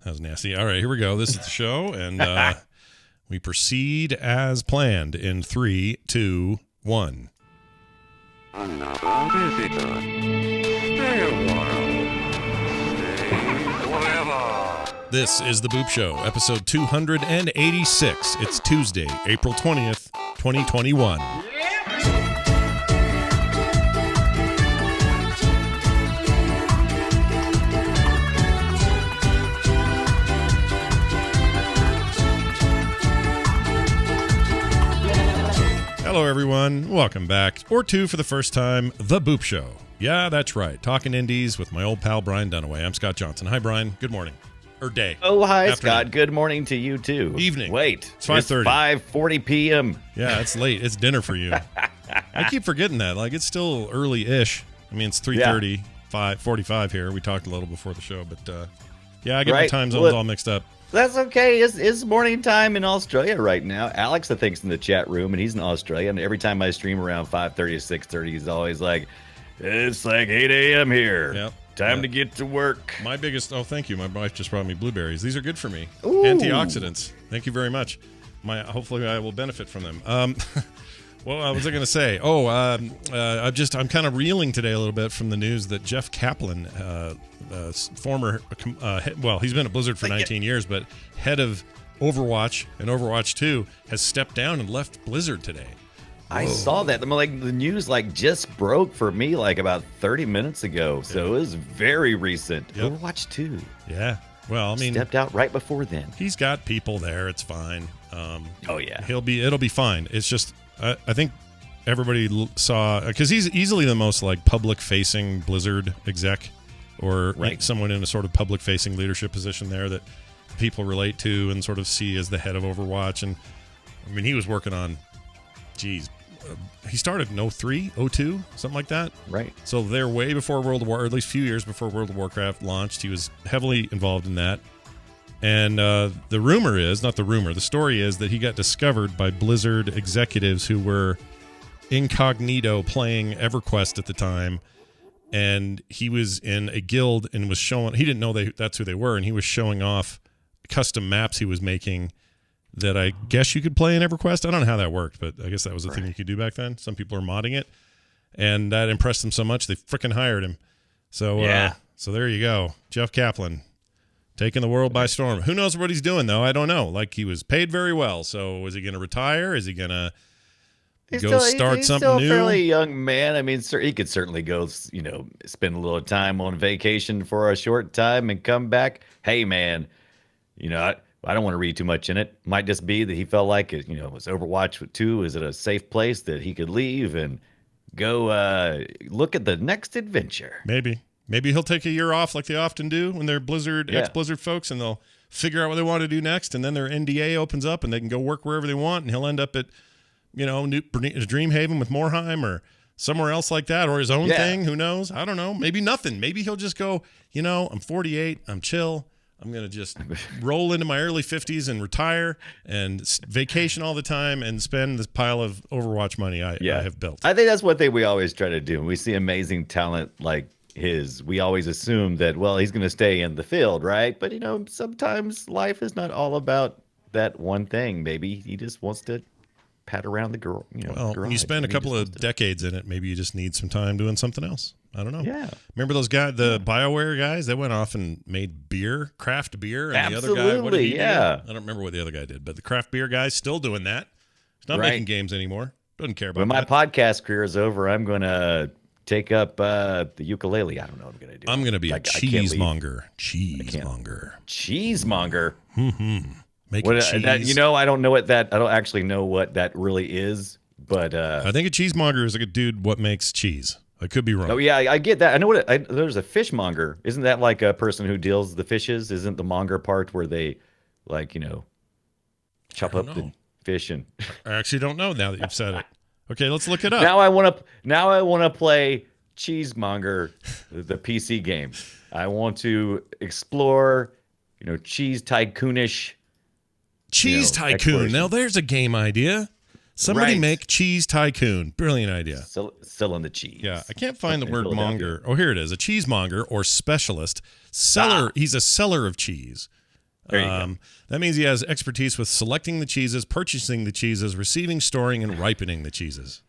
That was nasty. All right, here we go. This is the show, and we proceed as planned in 3, 2, 1. Another visitor. Stay a while. Stay forever. This is The Boop Show, episode 286. It's Tuesday, April 20th, 2021. Hello, everyone. Welcome back, or two for the first time, The Boop Show. Yeah, that's right. Talking indies with my old pal, Brian Dunaway. I'm Scott Johnson. Hi, Brian. Good morning. Or day. Oh, hi, Afternoon. Scott. Good morning to you, too. Evening. Wait. It's 5:30. 5:40 p.m. Yeah, it's late. It's dinner for you. I keep forgetting that. Like, it's still early-ish. I mean, it's 3:30, 5:45 here. We talked a little before the show, but yeah, I get my time zones all mixed up. That's okay. It's morning time in Australia right now. Alex, I think, is in the chat room, and he's in Australia. And every time I stream around 5:30 to 6:30, he's always like, it's like 8 a.m. here. Yep. Time to get to work. My biggest, thank you. My wife just brought me blueberries. These are good for me. Ooh. Antioxidants. Thank you very much. Hopefully I will benefit from them. What was I going to say? I'm kind of reeling today a little bit from the news that Jeff Kaplan, former, he's been at Blizzard for 19 years, but head of Overwatch and Overwatch 2 has stepped down and left Blizzard today. I saw that. The news just broke for me about 30 minutes ago. So it was very recent. Yep. Overwatch 2. Yeah. Well, I mean, stepped out right before then. He's got people there. It's fine. Oh yeah. It'll be fine. It's just I think everybody saw, because he's easily the most public facing Blizzard exec, or someone in a sort of public facing leadership position there that people relate to and sort of see as the head of Overwatch. And I mean, he was working on, he started in 03, 02, something like that. Right. So they're way before World of War, or at least a few years before World of Warcraft launched. He was heavily involved in that. And the story is that he got discovered by Blizzard executives who were incognito playing EverQuest at the time. And he was in a guild and was showing, he didn't know that's who they were, and he was showing off custom maps he was making that I guess you could play in EverQuest. I don't know how that worked, but I guess that was the thing you could do back then. Some people are modding it, and that impressed them so much they freaking hired him. So so there you go, Jeff Kaplan, taking the world by storm. Who knows what he's doing though? I don't know. He was paid very well. So is he going to retire? Is he going to start he's something still new? A fairly young man. I mean, he could certainly go, spend a little time on vacation for a short time and come back. Hey, man, I don't want to read too much in it. Might just be that he felt like it, was Overwatch 2 is at a safe place that he could leave and go look at the next adventure. Maybe he'll take a year off like they often do when they're ex-Blizzard folks, and they'll figure out what they want to do next, and then their NDA opens up and they can go work wherever they want, and he'll end up at, Dreamhaven with Morheim or somewhere else like that, or his own thing. Who knows? I don't know. Maybe nothing. Maybe he'll just go, I'm 48, I'm chill. I'm going to just roll into my early 50s and retire and vacation all the time and spend this pile of Overwatch money I have built. I think that's what we always try to do. When we see amazing talent like his, we always assume that, he's going to stay in the field, right? But, sometimes life is not all about that one thing. Maybe he just wants to pat around the girl. When you spend a couple of decades in it, maybe you just need some time doing something else. I don't know. Yeah. Remember those guys, the BioWare guys? They went off and made craft beer. And Absolutely, the other guy, what did he do? yeah. I don't remember what the other guy did, but the craft beer guy's still doing that. He's not making games anymore. Doesn't care about when my that. podcast career is over, I'm going to take up the ukulele. I don't know what I'm going to do. I'm going to be a cheesemonger. Cheesemonger. Mm-hmm. Making cheese. I don't know what that. I don't actually know what that really is, but I think a cheesemonger is like a dude what makes cheese. I could be wrong. Oh yeah, I get that. I know what there's a fishmonger. Isn't that like a person who deals the fishes? Isn't the monger part where they chop up the fish and? I actually don't know now that you've said it. Okay, let's look it up. Now I want to play Cheesemonger, the PC game. I want to explore, cheese tycoonish. Cheese Tycoon. Now there's a game idea. Somebody make Cheese Tycoon. Brilliant idea. Selling the cheese. Yeah, I can't find the word monger. Oh, here it is. A cheesemonger or specialist. Seller. He's a seller of cheese. There you go. That means he has expertise with selecting the cheeses, purchasing the cheeses, receiving, storing, and ripening the cheeses.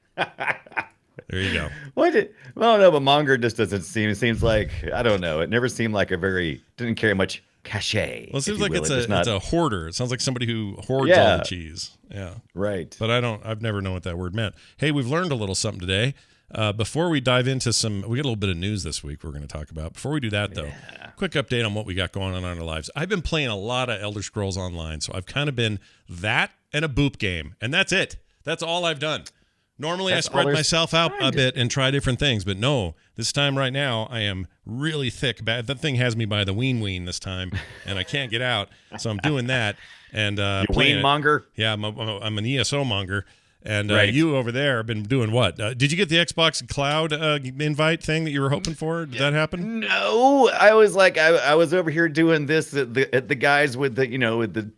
There you go. Well, I don't know, but Monger just doesn't seem. It seems like I don't know. It never seemed like didn't carry much cachet. Well, it seems if you like will. it's a hoarder. It sounds like somebody who hoards all Yeah. the cheese. Yeah. right. But I've never known what that word meant. Hey, we've learned a little something today. Before we dive into we got a little bit of news this week we're going to talk about. Before we do that, though, quick update on what we got going on in our lives. I've been playing a lot of Elder Scrolls Online, so I've kind of been that and a boop game, and that's it. That's all I've done. Normally, That's I spread all there's myself out a behind it. bit and try different things, but no, this time right now, I am really thick. That thing has me by the ween this time, and I can't get out, so I'm doing that. And You playing ween it. monger. Yeah, I'm an ESO monger. And Right. you over there have been doing what? Did you get the Xbox Cloud invite thing that you were hoping for? Did that happen? No, I was like, I was over here doing this at the guys with the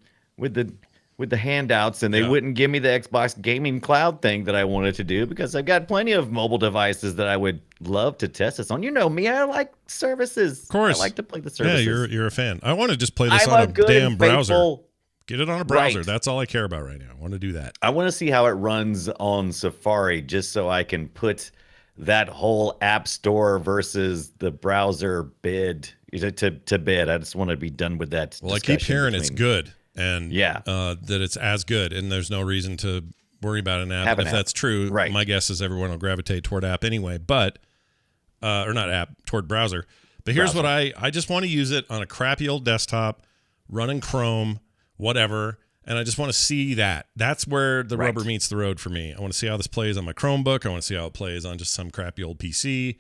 with the handouts, and they Yeah. wouldn't give me the Xbox Gaming Cloud thing that I wanted to do because I've got plenty of mobile devices that I would love to test this on. You know me, I like services. Of course. I like to play the Yeah, services. you're a fan. I want to just play this I'm on a a good damn and browser. faithful. Get it on a browser. Right. That's all I care about right now. I want to do that. I want to see how it runs on Safari just so I can put that whole app store versus the browser bid to bid. I just want to be done with that. Well, I keep discussion hearing it's between- good, and Yeah. that it's as good, and there's no reason to worry about an app. Have an If app. that's true, Right. my guess is everyone will gravitate toward app anyway, but or not app, toward browser. But here's what I just want to use it on a crappy old desktop, running Chrome, whatever, and I just want to see that. That's where the Right. rubber meets the road for me. I want to see how this plays on my Chromebook. I want to see how it plays on just some crappy old PC.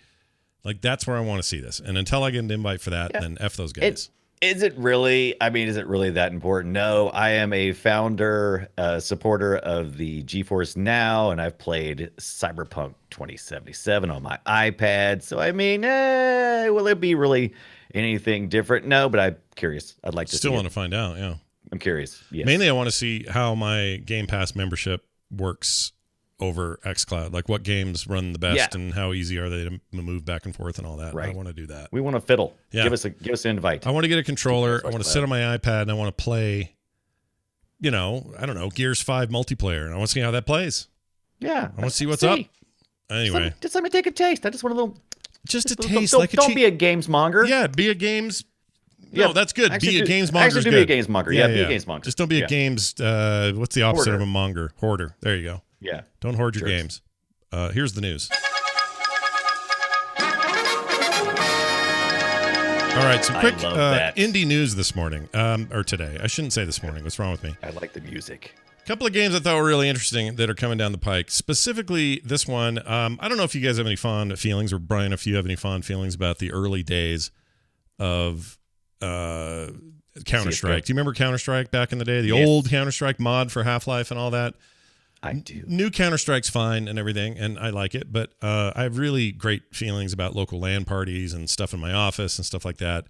Like, that's where I want to see this. And until I get an invite for that, then F those guys. Is it really that important? No, I am a founder, supporter of the GeForce Now, and I've played Cyberpunk 2077 on my iPad. So, I mean, will it be really anything different? No, but I'm curious. I'd like to Still see want it. to find out, yeah. I'm curious. Yes. Mainly, I want to see how my Game Pass membership works over xCloud. Like, what games run the best, Yeah. and how easy are they to move back and forth and all that. I Right. want to do that. We want to fiddle. Yeah. Give us an invite. I want to get a controller. Xbox I want to Cloud. sit on my iPad and I want to play, I don't know, Gears 5 multiplayer. And I want to see how that plays. Yeah. I want to see what's up. Anyway, Just let me take a taste. I just want a little. just a don't- taste, don't, like a don't cheap. be a games monger. Yeah, be a games. No, Yeah, that's good. actually Be a do- games monger. actually is do good. be a games monger. Yeah, be a games monger. Just don't be a Yeah. games. What's the opposite of Hoarder. a monger? Hoarder. There you go. Yeah. Don't hoard your Jerks. games. Here's the news. All right, some I quick love that. indie news this morning, or today. I shouldn't say this morning. What's wrong with me? I like the music. A couple of games I thought were really interesting that are coming down the pike. Specifically, this one. I don't know if you guys have any fond feelings, or Brian, if you have any fond feelings about the early days of Counter-Strike. Do you remember Counter-Strike back in the day? The Yes. old Counter-Strike mod for Half-Life and all that? I do. New Counter-Strike's fine and everything, and I like it, but I have really great feelings about local LAN parties and stuff in my office and stuff like that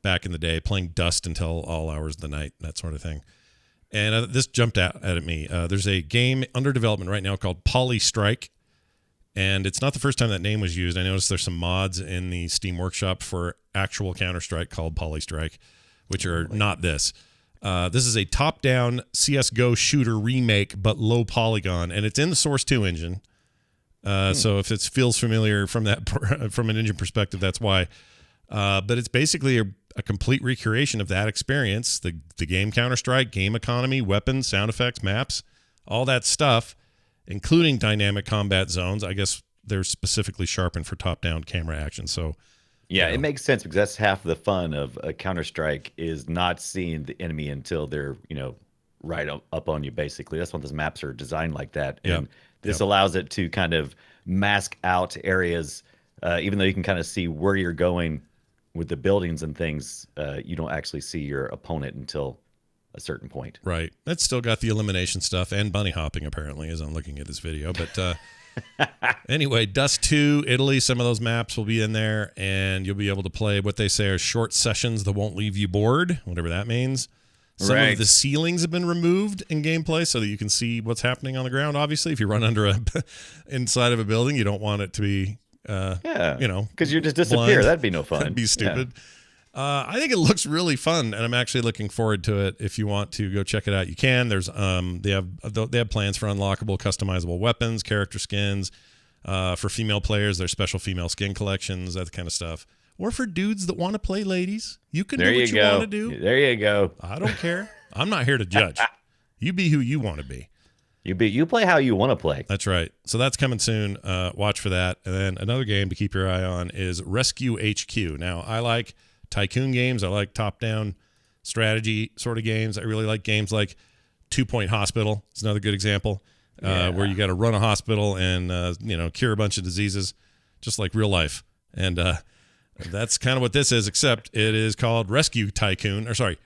back in the day, playing Dust until all hours of the night, that sort of thing. And this jumped out at me. There's a game under development right now called Polystrike, and it's not the first time that name was used. I noticed there's some mods in the Steam Workshop for actual Counter-Strike called Polystrike, which are not this. This is a top-down CSGO shooter remake, but low polygon, and it's in the Source 2 engine. So if it feels familiar from an engine perspective, that's why. But it's basically a complete recreation of that experience. The game Counter-Strike, game economy, weapons, sound effects, maps, all that stuff, including dynamic combat zones. I guess they're specifically sharpened for top-down camera action. So Yeah, it makes sense because that's half the fun of a Counter-Strike is not seeing the enemy until they're, right up on you, basically. That's why those maps are designed like that. Yep. And this allows it to kind of mask out areas, even though you can kind of see where you're going with the buildings and things. You don't actually see your opponent until a certain point. right, that's still got the elimination stuff and bunny hopping apparently, as I'm looking at this video. But anyway, Dust 2, Italy, some of those maps will be in there, and you'll be able to play what they say are short sessions that won't leave you bored, whatever that means. Some Right. of the ceilings have been removed in gameplay so that you can see what's happening on the ground. Obviously, if you run under inside of a building, you don't want it to be, Yeah. you know, Because you just disappear. blind. That'd be no fun. That'd be stupid. I think it looks really fun, and I'm actually looking forward to it. If you want to go check it out, you can. There's they have plans for unlockable, customizable weapons, character skins. For female players, there's special female skin collections, that kind of stuff. Or for dudes that want to play ladies, you can do what you want to do. There you go. I don't care. I'm not here to judge. You be who you want to be. You play how you want to play. That's right. So that's coming soon. Watch for that. And then another game to keep your eye on is Rescue HQ. Now, I like tycoon games. I like top-down strategy sort of games. I really like games like 2 Point Hospital. It's another good example where you got to run a hospital and cure a bunch of diseases, just like real life. And that's kind of what this is, except it is called Rescue HQ,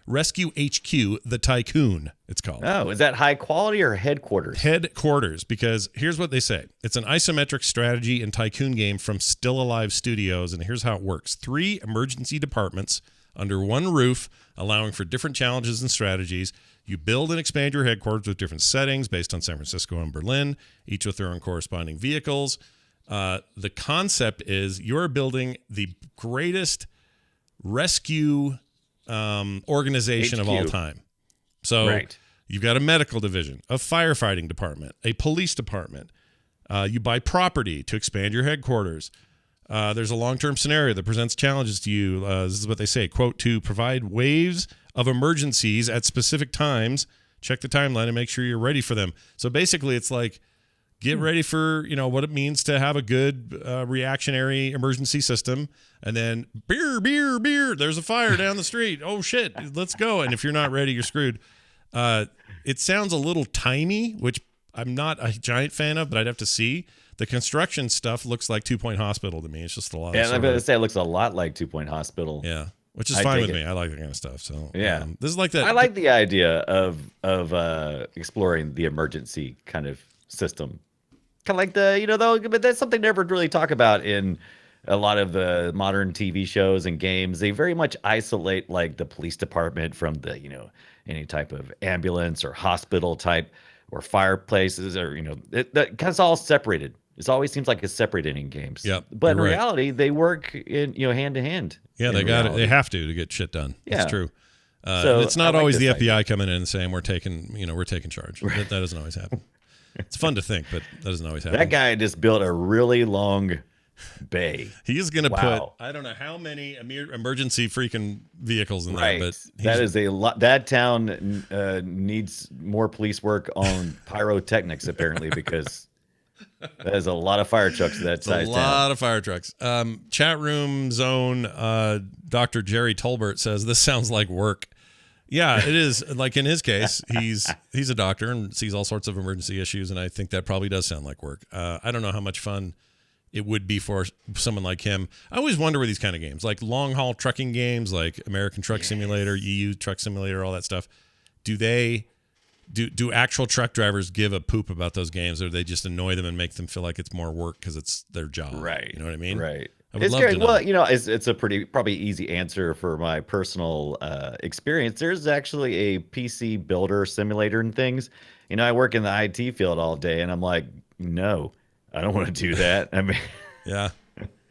the Tycoon, it's called. Oh, is that high quality or headquarters? Headquarters, because here's what they say. It's an isometric strategy and tycoon game from Still Alive Studios, and here's how it works. 3 emergency departments under one roof, allowing for different challenges and strategies. You build and expand your headquarters with different settings based on San Francisco and Berlin, each with their own corresponding vehicles. The concept is you're building the greatest rescue organization of all time. So you've got a medical division, a firefighting department, a police department. You buy property to expand your headquarters. There's a long-term scenario that presents challenges to you. This is what they say, quote, to provide waves of emergencies at specific times. Check the timeline and make sure you're ready for them. So basically it's like, get ready for, what it means to have a good reactionary emergency system. And then beer, there's a fire down the street. Oh, shit, let's go. And if you're not ready, you're screwed. It sounds a little tiny, which I'm not a giant fan of, but I'd have to see. The construction stuff looks like 2 Point Hospital to me. It's just a lot of I'm going to say it looks a lot like 2 Point Hospital. Yeah, which is fine with me. I like that kind of stuff. So yeah, this is like that. I like the idea of exploring the emergency kind of system. Kind of like but that's something they never really talk about in a lot of the modern TV shows and games. They very much isolate like the police department from the, any type of ambulance or hospital type or fireplaces or, that kind of all separated. It always seems like it's separated in games. Yeah, but in reality, they work in, hand to hand. Yeah, they got it. They have to get shit done. Yeah. That's true. So it's not always the FBI coming in and saying we're taking charge. That doesn't always happen. It's fun to think, but that doesn't always happen. That guy just built a really long bay. He is going to put, I don't know how many emergency freaking vehicles in there, but that is a lot. That town needs more police work on pyrotechnics, apparently, because there's a lot of fire trucks that size. A lot of fire trucks. Chat room zone. Dr. Jerry Tolbert says this sounds like work. Yeah, it is. Like in his case, he's a doctor and sees all sorts of emergency issues, and I think that probably does sound like work. I don't know how much fun it would be for someone like him. I always wonder with these kind of games, like long haul trucking games, like American Truck Simulator, EU Truck Simulator, all that stuff. Do actual truck drivers give a poop about those games, or do they just annoy them and make them feel like it's more work because it's their job? Right. You know what I mean? Right. I would love to know. Well, it's a probably easy answer for my personal experience. There's actually a PC builder simulator and things. I work in the IT field all day, and I'm like, no, I don't want to do that. I mean, yeah.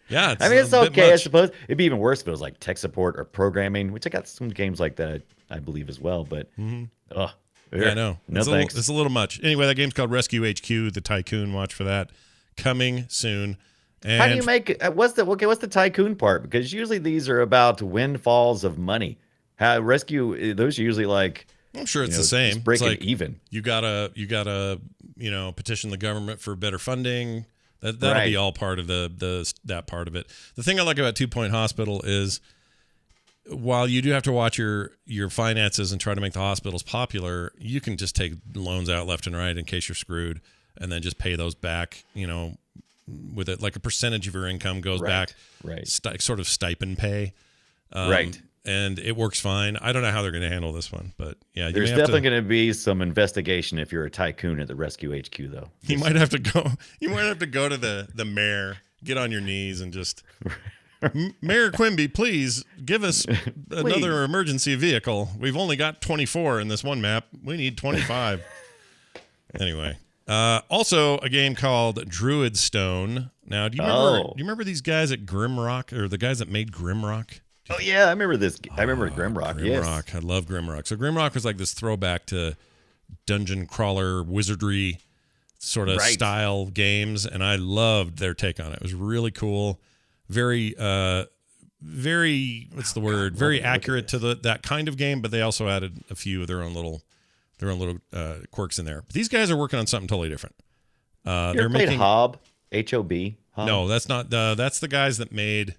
It's okay. I suppose it'd be even worse if it was like tech support or programming, which I got some games like that, I believe as well. But yeah, I know. No it's thanks. A little much. Anyway, that game's called Rescue HQ, the Tycoon. Watch for that coming soon. And how do you make what's the tycoon part? Because usually these are about windfalls of money. How rescue those are usually like, I'm sure it's the same. It's breaking like even. You gotta petition the government for better funding. That'll be all part of that part of it. The thing I like about 2 Point Hospital is while you do have to watch your finances and try to make the hospitals popular, you can just take loans out left and right in case you're screwed, and then just pay those back. With it, like a percentage of your income goes back, sort of stipend pay, and it works fine. I don't know how they're going to handle this one, but yeah, there's definitely going to be some investigation if you're a tycoon at the Rescue HQ, though. You might have to go. You might have to go to the mayor, get on your knees, and just, Mayor Quimby, please give us another emergency vehicle. We've only got 24 in this one map. We need 25. Anyway. Also, a game called Druid Stone. Now, do you remember these guys at Grimrock, or the guys that made Grimrock? Oh yeah, I remember this. I remember Grimrock. Grimrock. Yes. I love Grimrock. So Grimrock was like this throwback to dungeon crawler wizardry sort of Right. style games, and I loved their take on it. It was really cool, very very what's the word? Very accurate to that kind of game, but they also added a few of their own little quirks in there. But these guys are working on something totally different. You They're ever played making Hob? H-O-B? Hob? no, that's not that's the guys that made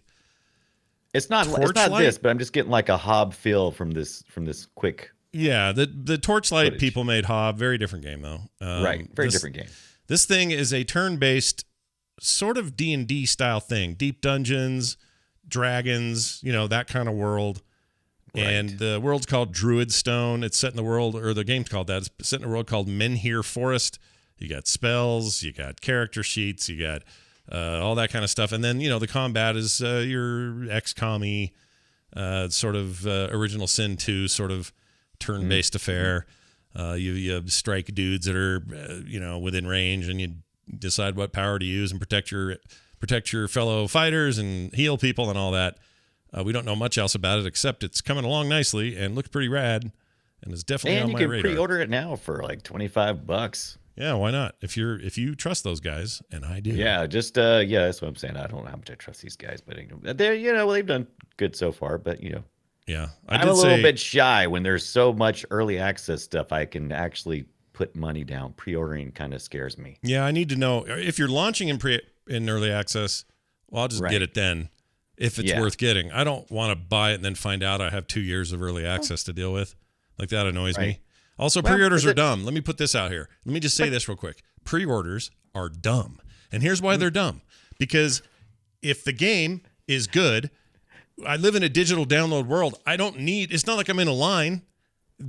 It's not Torchlight? this, but I'm just getting like a Hob feel from this quick. yeah, the Torchlight Footage. people made Hob. Very different game though. Right. Very this- different game. This thing is a turn-based sort of D&D style thing. Deep dungeons, dragons, that kind of world. And Right. the world's called Druidstone. It's set in the world, or the game's called that. It's set in a world called Menhir Forest. You got spells, you got character sheets, you got all that kind of stuff. And then, the combat is your XCOM-y, sort of Original Sin 2 sort of turn-based affair. You strike dudes that are within range, and you decide what power to use and protect your fellow fighters and heal people and all that. We don't know much else about it except it's coming along nicely and looks pretty rad, and is definitely And on you my can radar. pre-order it now for like $25. Yeah, why not? If you trust those guys, and I do. Yeah, just that's what I'm saying. I don't know how much I trust these guys, but they're they've done good so far. But Yeah, I'm a little bit shy when there's so much early access stuff. I can actually put money down. Pre-ordering kind of scares me. Yeah, I need to know if you're launching in early access. Well, I'll just Right. get it then if it's Yeah. worth getting. I don't want to buy it and then find out I have 2 years of early access to deal with. Like that annoys me. Right. Also, Well, pre-orders is are it- dumb. Let me put this out here. Let me just say this real quick. Pre-orders are dumb. And here's why they're dumb. Because if the game is good, I live in a digital download world. It's not like I'm in a line.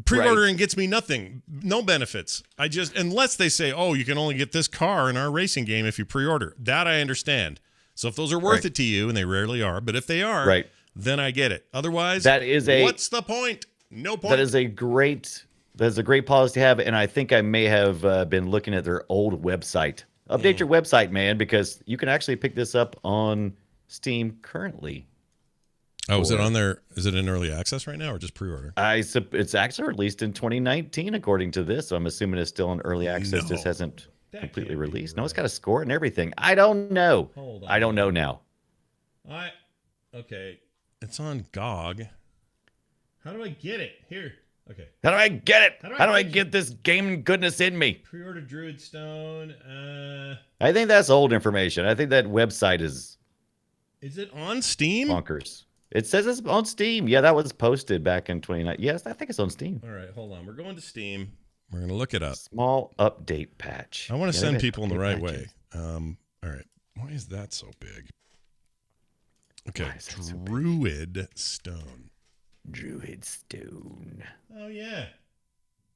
Pre-ordering gets me nothing, no benefits. Unless they say, oh, you can only get this car in our racing game if you pre-order. That I understand. So if those are worth Right. it to you, and they rarely are, but if they are, Right. then I get it. Otherwise, what's the point? No point. That is a great policy to have, and I think I may have been looking at their old website. Update your website, man, because you can actually pick this up on Steam currently. Oh, is it on there? Is it in early access right now, or just pre-order? It's actually released in 2019, according to this. So I'm assuming it's still in early access. No. Just hasn't That completely can't be released. No, it's right. got a score and everything. I don't know. Hold on. I don't know now. Okay. It's on GOG. How do I get it? Here. Okay. How do I get it? How do I How do I get get this game goodness in me? Pre-order Druidstone. I think that's old information. I think that website is Is it on Steam? bonkers. It says it's on Steam. Yeah, that was posted back in 2019. Yes, I think it's on Steam. All right, hold on. We're going to Steam. We're going to look it up. Small update patch. I want to Yeah, send they've people in the update right patches. way. All right. Why is that so big? Okay. Why is that so big? Druid Stone. Druidstone. Oh, yeah.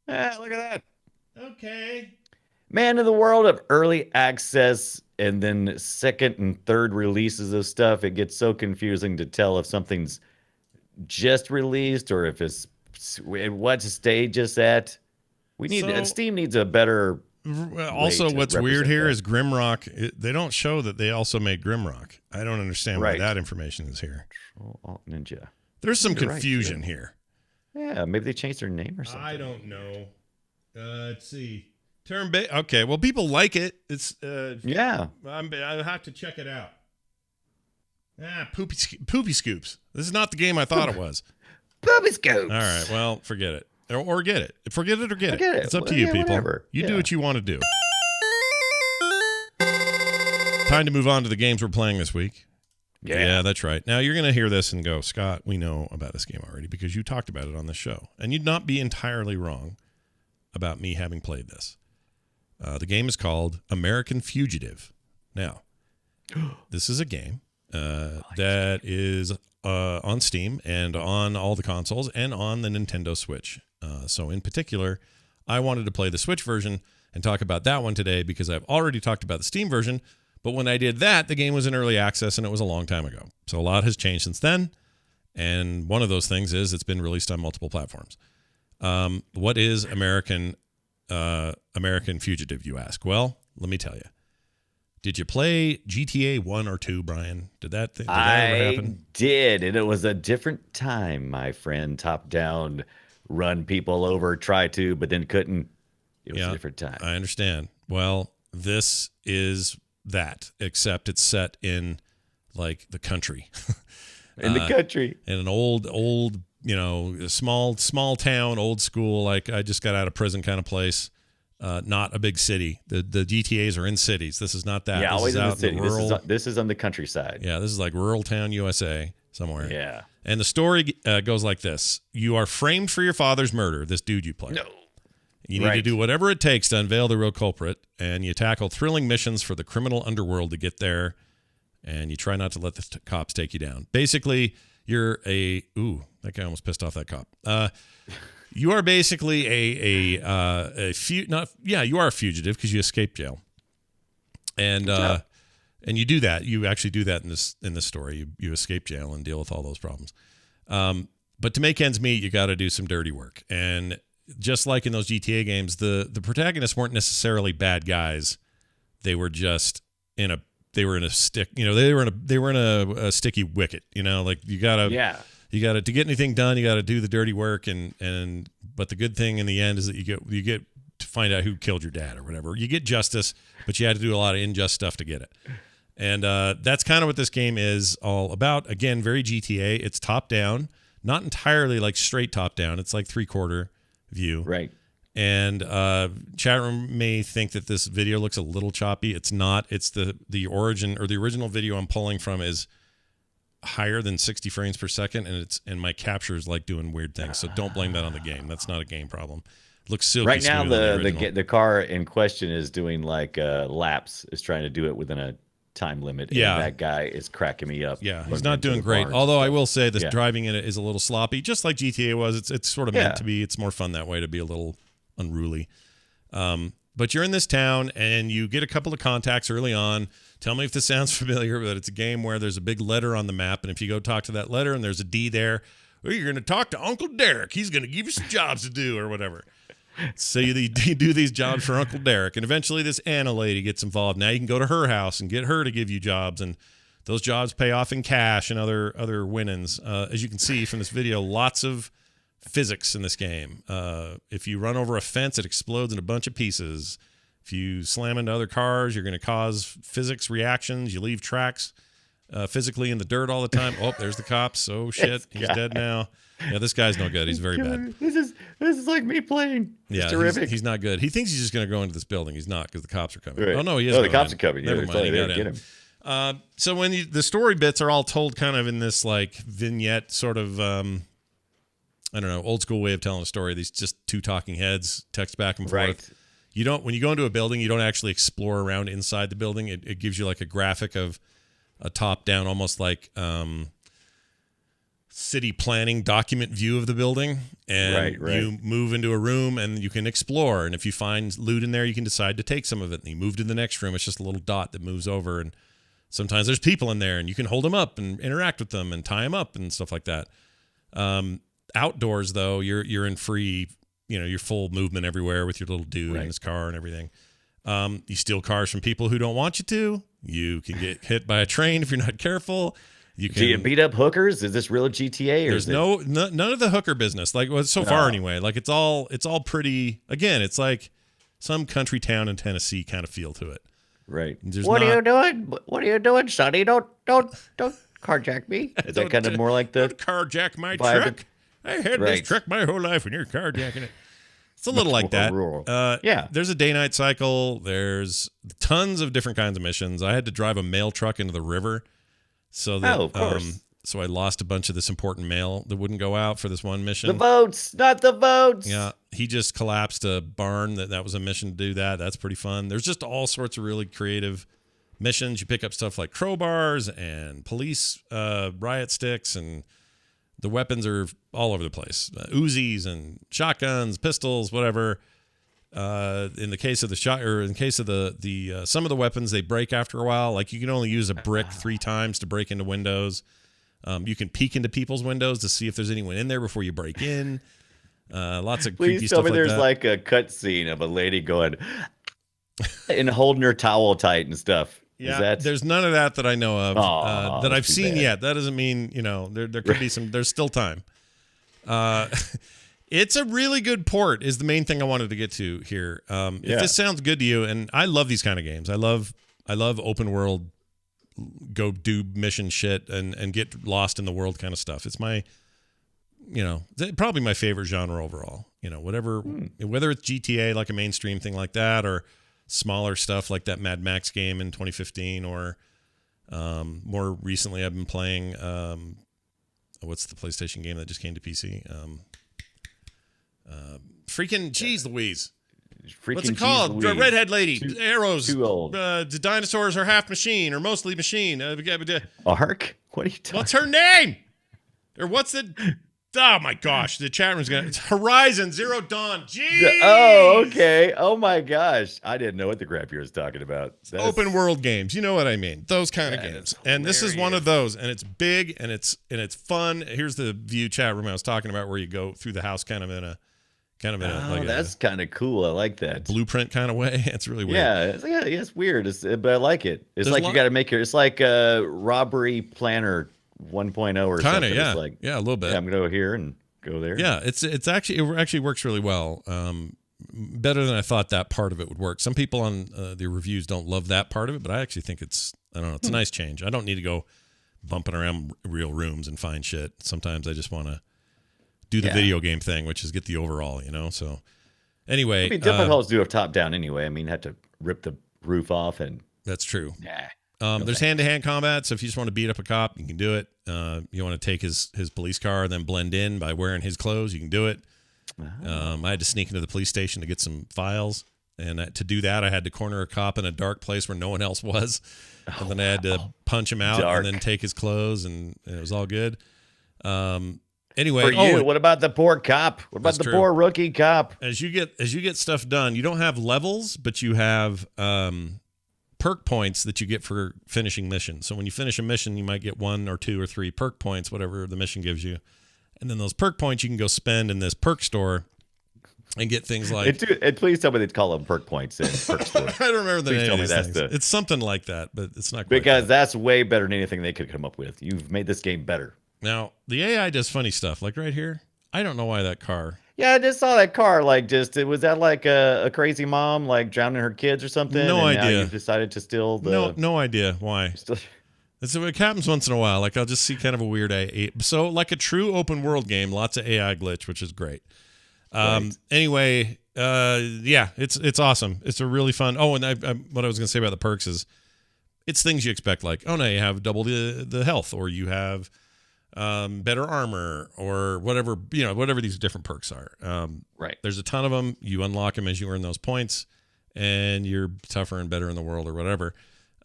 Ah, look at that. Okay. Man, in the world of early access and then second and third releases of stuff, it gets so confusing to tell if something's just released or if it's at what stage it's at. Steam needs a better. Also, to what's weird represent here that. is Grimrock. They don't show that they also made Grimrock. I don't understand why Right. that information is here. Control Alt Ninja. There's some You're right, confusion yeah. here. Yeah, maybe they changed their name or something. I don't know. Let's see. Okay, well, people like it. It's Yeah. I have to check it out. Poopy Scoops. This is not the game I thought it was. Booby Scoops. All right, well, forget it. Or get it. Forget it or get Forget it. It's up to Well, you, yeah, people. whatever. You do Yeah. what you want to do. Time to move on to the games we're playing this week. Yeah, that's right. Now, you're going to hear this and go, Scott, we know about this game already because you talked about it on this show. And you'd not be entirely wrong about me having played this. The game is called American Fugitive. Now, this is a game that is on Steam and on all the consoles and on the Nintendo Switch. So in particular, I wanted to play the Switch version and talk about that one today because I've already talked about the Steam version. But when I did that, the game was in early access and it was a long time ago. So a lot has changed since then. And one of those things is it's been released on multiple platforms. What is American Fugitive, you ask? Well, let me tell you. Did you play GTA 1 or 2, Brian? Did that ever I happen? did, and it was a different time, my friend. Top down, run people over, try to, but then couldn't. It was a different time. I understand. Well, this is that, except it's set in like the country. In the country. In an old, a small town, old school, like I just got out of prison kind of place. Not a big city. The GTAs are in cities. This is not that. Yeah, this always is in the out city. rural, This is on the countryside. yeah, this is like rural town USA somewhere. Yeah. And the story goes like this. You are framed for your father's murder, this dude you play. No. You need to do whatever it takes to unveil the real culprit, and you tackle thrilling missions for the criminal underworld to get there, and you try not to let the cops take you down. Basically, you're that guy almost pissed off that cop. You are basically you are a fugitive because you escaped jail. And and you do that. You actually do that in this story. You escape jail and deal with all those problems. But to make ends meet, you got to do some dirty work. And just like in those GTA games, the protagonists weren't necessarily bad guys. They were just in a stick. They were in a sticky wicket. Like you gotta to get anything done, you gotta do the dirty work. But the good thing in the end is that you get to find out who killed your dad or whatever. You get justice, but you had to do a lot of unjust stuff to get it. And that's kind of what this game is all about. Again, very GTA. It's top down, not entirely like straight top down. It's like 3/4 view. Right. And chat room may think that this video looks a little choppy. It's not. It's the origin or the original video I'm pulling from is higher than 60 frames per second, and my capture is like doing weird things. So don't blame that on the game. That's not a game problem. It looks silky Right now, smooth on the the car in question is doing like laps. Is trying to do it within a time limit. Yeah. And that guy is cracking me up. Yeah, he's not doing great. Although I will say the Yeah. driving in it is a little sloppy, just like GTA was. It's sort of meant to be. It's more fun that way, to be a little unruly. But you're in this town and you get a couple of contacts early on. Tell me if this sounds familiar, but it's a game where there's a big letter on the map, and if you go talk to that letter and there's a D there, well, you're going to talk to Uncle Derek. He's going to give you some jobs to do or whatever. So you do these jobs for Uncle Derek, and eventually this Anna lady gets involved. Now you can go to her house and get her to give you jobs, and those jobs pay off in cash and other winnings. As you can see from this video, lots of physics in this game. If you run over a fence, it explodes in a bunch of pieces. If you slam into other cars, you're going to cause physics reactions. You leave tracks physically in the dirt all the time. Oh, there's the cops. Oh shit, he's dead now. Yeah, this guy's no good. He's very bad. This is like me playing. Yeah, it's terrific. He's not good. He thinks he's just going to go into this building. He's not, because the cops are coming. Right. Oh no, he is. Oh, the cops are coming. Never Yeah, mind. He they're got get in. him. So when the story bits are all told kind of in this like vignette sort of I don't know, old school way of telling a story. These just two talking heads text back and forth. Right. You don't, when you go into a building, you don't actually explore around inside the building. It gives you like a graphic of a top down, almost like city planning document view of the building. And Right. you move into a room and you can explore. And if you find loot in there, you can decide to take some of it. And you move to the next room. It's just a little dot that moves over. And sometimes there's people in there and you can hold them up and interact with them and tie them up and stuff like that. Outdoors though, you're in free, your full movement everywhere with your little dude in his car and everything. You steal cars from people who don't want you to. You can get hit by a train if you're not careful. Do you beat up hookers? Is this real GTA? Or there's none of the hooker business. Like, well, so far anyway. Like it's all pretty. Again, it's like some country town in Tennessee kind of feel to it. Right. What are you doing? What are you doing, Sonny? Don't carjack me. Is that kind of more like the Don't carjack my vibe? truck. I had this Right. truck my whole life, and you're carjacking it. It's a little like that. rural. Yeah. There's a day-night cycle. There's tons of different kinds of missions. I had to drive a mail truck into the river, so that of course. so I lost a bunch of this important mail that wouldn't go out for this one mission. The votes, not the votes. Yeah, he just collapsed a barn. That was a mission to do that. That's pretty fun. There's just all sorts of really creative missions. You pick up stuff like crowbars and police riot sticks, and the weapons are all over the place. Uzis and shotguns, pistols, whatever. In the case of the some of the weapons, they break after a while. Like you can only use a brick 3 times to break into windows. You can peek into people's windows to see if there's anyone in there before you break in. Lots of creepy Please stuff tell me like there's that. like a cut scene of a lady going and holding her towel tight and stuff. Yeah, there's none of that I know of that I've seen bad. yet. That doesn't mean, there could be some, there's still time. It's a really good port is the main thing I wanted to get to here. If this sounds good to you, and I love these kind of games. I love open world, go do mission shit and get lost in the world kind of stuff. It's my, probably my favorite genre overall. Whether it's GTA, like a mainstream thing like that, or smaller stuff like that Mad Max game in 2015, or more recently I've been playing what's the PlayStation game that just came to PC? Jeez Louise. What's it called? Louise. Redhead lady, arrows. Too old. The dinosaurs are half machine or mostly machine. Ark? What are you talking? What's her name? Or what's the? Oh my gosh, the chat room's gonna. It's Horizon Zero Dawn. Jeez. Oh, okay. Oh my gosh, I didn't know what the crap you was talking about. Open world games, you know what I mean? Those kind of games. And this is one of those, and it's big and it's fun. Here's the view chat room I was talking about, where you go through the house kind of in a that's kind of cool. I like that blueprint kind of way. It's really weird. Yeah, it's weird. But I like it. It's like you got to make it's like a robbery planner 1.0 or kinda, something. Yeah, it's like, a little bit. Yeah, I'm gonna go here and go there. Yeah, it actually works really well. Better than I thought that part of it would work. Some people on the reviews don't love that part of it, but I actually think it's a nice change. I don't need to go bumping around real rooms and find shit. Sometimes I just want to do the video game thing, which is get the overall, So anyway, it'd be difficult to do a top down anyway. I mean, have to rip the roof off, and that's true. Yeah. There's hand-to-hand combat, so if you just want to beat up a cop, you can do it. You want to take his police car, then blend in by wearing his clothes, you can do it. I had to sneak into the police station to get some files, and to do that, I had to corner a cop in a dark place where no one else was, and then I had to punch him out and then take his clothes, and it was all good. Anyway, for you, what about the poor cop? What about the poor rookie cop? As you get stuff done, you don't have levels, but you have perk points that you get for finishing missions. So when you finish a mission, you might get 1 or 2 or 3 perk points, whatever the mission gives you. And then those perk points you can go spend in this perk store and get things like... And please tell me they call them perk points in perk store. I don't remember the name of these things. It's something like that, but it's not quite because that's way better than anything they could come up with. You've made this game better. Now, the AI does funny stuff. Like right here, I don't know why that car... Yeah, I just saw that car. Was that like a crazy mom, like drowning her kids or something? No idea. Now you decided to steal the... No idea why. It happens once in a while. Like I'll just see kind of a weird AI. So like a true open world game, lots of AI glitch, which is great. Right. Anyway, it's awesome. It's a really fun... Oh, and what I was going to say about the perks is it's things you expect. Like, oh no, you have double the health, or you have... better armor, or whatever these different perks are. Right. There's a ton of them. You unlock them as you earn those points, and you're tougher and better in the world or whatever.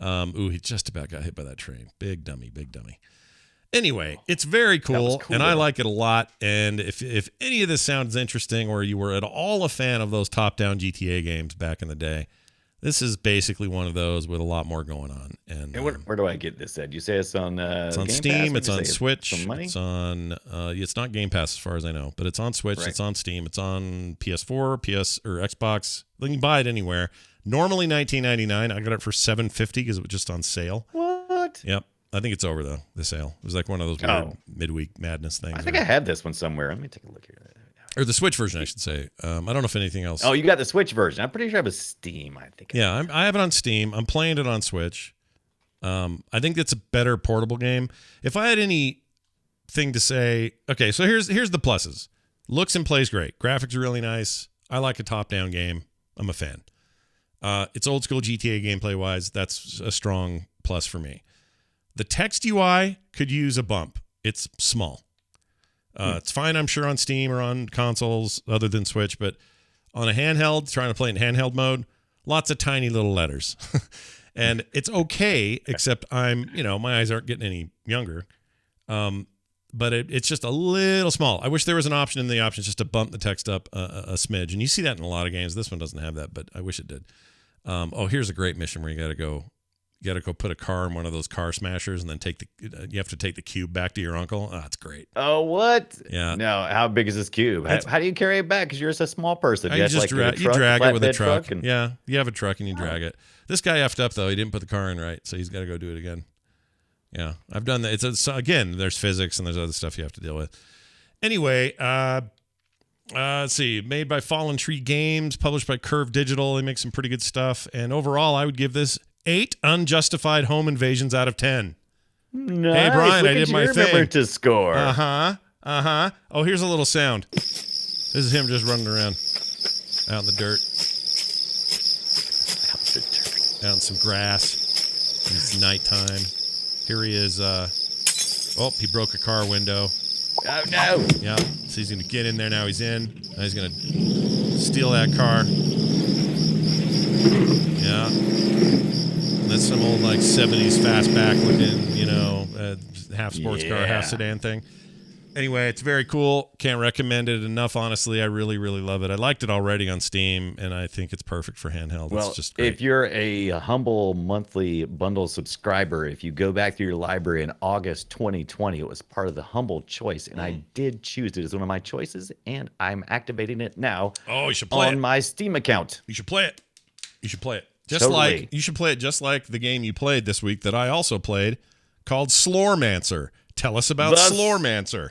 He just about got hit by that train. Big dummy. Anyway, it's very cool, and I like it a lot. And if any of this sounds interesting, or you were at all a fan of those top-down GTA games back in the day, this is basically one of those with a lot more going on. And where do I get this at? You say it's on it's on Game Steam, Pass? it's on Switch, it's on it's not Game Pass as far as I know, but it's on Switch, It's on Steam, it's on PS4, PS or Xbox. You can buy it anywhere. Normally $19.99. I got it for $7.50 because it was just on sale. What? Yep. I think it's over though, the sale. It was like one of those weird midweek madness things. I think I had this one somewhere. Let me take a look here. Or the Switch version, I should say. I don't know if anything else. Oh, you got the Switch version. I'm pretty sure I have a Steam, I think. Yeah, I have it on Steam. I'm playing it on Switch. I think it's a better portable game. If I had anything to say... Okay, so here's the pluses. Looks and plays great. Graphics are really nice. I like a top-down game. I'm a fan. It's old school GTA gameplay-wise. That's a strong plus for me. The text UI could use a bump. It's small. It's fine, I'm sure, on Steam or on consoles other than Switch, but on a handheld, trying to play in handheld mode, lots of tiny little letters. And it's okay, except my eyes aren't getting any younger. But it's just a little small. I wish there was an option in the options just to bump the text up a smidge. And you see that in a lot of games. This one doesn't have that, but I wish it did. Here's a great mission where you got to go You got to go put a car in one of those car smashers, and then you have to take the cube back to your uncle. Oh, that's great. Oh, what? Yeah. No, how big is this cube? How do you carry it back? Because you're just a small person. You have to, just get a you drag it with a flatbed truck. and- Yeah, you have a truck and you drag it. This guy effed up though. He didn't put the car in right, so he's got to go do it again. Yeah, I've done that. Again, there's physics and there's other stuff you have to deal with. Anyway, let's see. Made by Fallen Tree Games, published by Curve Digital. They make some pretty good stuff. And overall, I would give this 8 unjustified home invasions out of 10. Nice. Hey, Brian, Look I at did you my remember thing. to score. Oh, here's a little sound. This is him just running around out in the dirt, out in some grass. It's nighttime. Here he is. He broke a car window. Oh, no. Yeah, so he's going to get in there now. He's in. Now he's going to steal that car. Yeah. That's some old, 70s fastback looking, half sports car, half sedan thing. Anyway, it's very cool. Can't recommend it enough, honestly. I really, really love it. I liked it already on Steam, and I think it's perfect for handheld. Well, It's just great. if you're a humble monthly bundle subscriber, if you go back through your library in August 2020, it was part of the Humble Choice, and I did choose it as one of my choices, and I'm activating it now Oh, you should play on it. my Steam account. You should play it. You should play it. Totally. You should play it just like the game you played this week that I also played called Slormancer. Tell us about The- Slormancer.